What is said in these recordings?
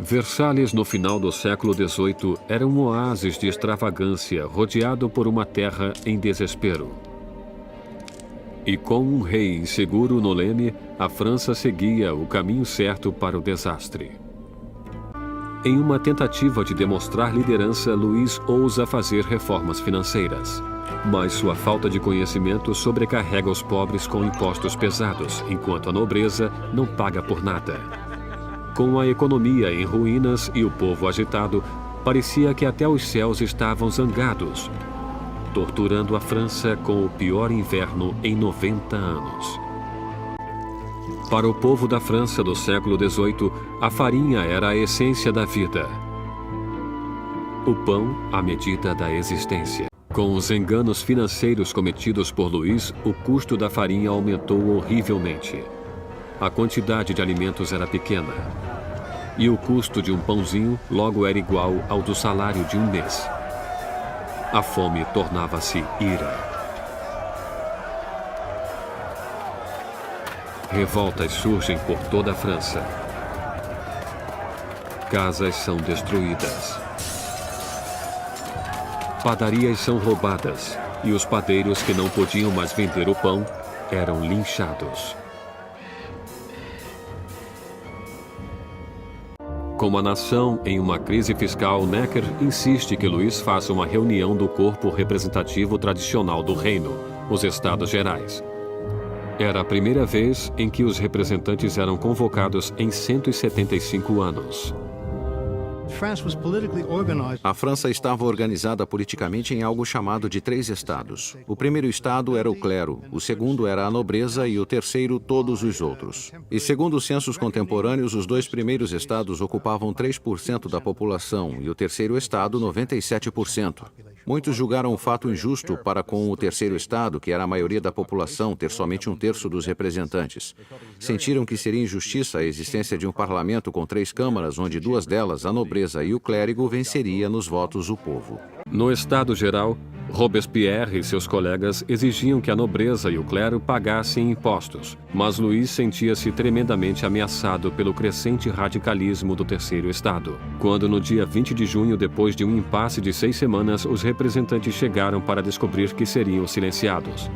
Versalhes, no final do século XVIII, era um oásis de extravagância rodeado por uma terra em desespero. E com um rei inseguro no leme, a França seguia o caminho certo para o desastre. Em uma tentativa de demonstrar liderança, Luís ousa fazer reformas financeiras. Mas sua falta de conhecimento sobrecarrega os pobres com impostos pesados, enquanto a nobreza não paga por nada. Com a economia em ruínas e o povo agitado, parecia que até os céus estavam zangados, torturando a França com o pior inverno em 90 anos. Para o povo da França do século XVIII, a farinha era a essência da vida. O pão, a medida da existência. Com os enganos financeiros cometidos por Luís, o custo da farinha aumentou horrivelmente. A quantidade de alimentos era pequena. E o custo de um pãozinho logo era igual ao do salário de um mês. A fome tornava-se ira. Revoltas surgem por toda a França. Casas são destruídas. Padarias são roubadas e os padeiros que não podiam mais vender o pão eram linchados. Como a nação em uma crise fiscal, Necker insiste que Luís faça uma reunião do corpo representativo tradicional do reino, os Estados Gerais. Era a primeira vez em que os representantes eram convocados em 175 anos. A França estava organizada politicamente em algo chamado de 3 estados. O primeiro estado era o clero, o segundo era a nobreza e o terceiro todos os outros. E segundo os censos contemporâneos, os 2 primeiros estados ocupavam 3% da população e o terceiro estado 97%. Muitos julgaram o fato injusto para com o terceiro estado, que era a maioria da população, ter somente 1/3 dos representantes. Sentiram que seria injustiça a existência de um parlamento com 3 câmaras, onde 2 delas, a nobreza e o clérigo, venceria nos votos o povo. No Estado Geral, Robespierre e seus colegas exigiam que a nobreza e o clero pagassem impostos, mas Luís sentia-se tremendamente ameaçado pelo crescente radicalismo do terceiro estado. Quando no dia 20 de junho, depois de um impasse de 6 semanas, os representantes chegaram para descobrir que seriam silenciados.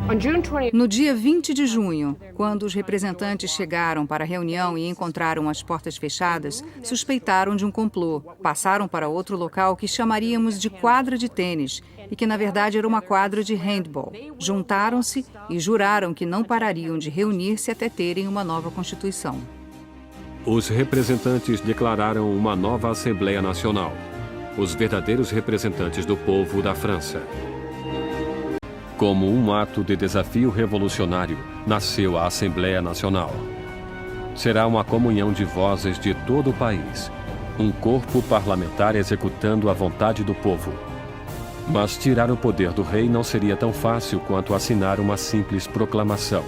No dia 20 de junho, quando os representantes chegaram para a reunião e encontraram as portas fechadas, suspeitaram de um complô. Passaram para outro local que chamaríamos de quadra de tênis e que, na verdade, era uma quadra de handball. Juntaram-se e juraram que não parariam de reunir-se até terem uma nova Constituição. Os representantes declararam uma nova Assembleia Nacional, os verdadeiros representantes do povo da França. Como um ato de desafio revolucionário, nasceu a Assembleia Nacional. Será uma comunhão de vozes de todo o país, um corpo parlamentar executando a vontade do povo. Mas tirar o poder do rei não seria tão fácil quanto assinar uma simples proclamação.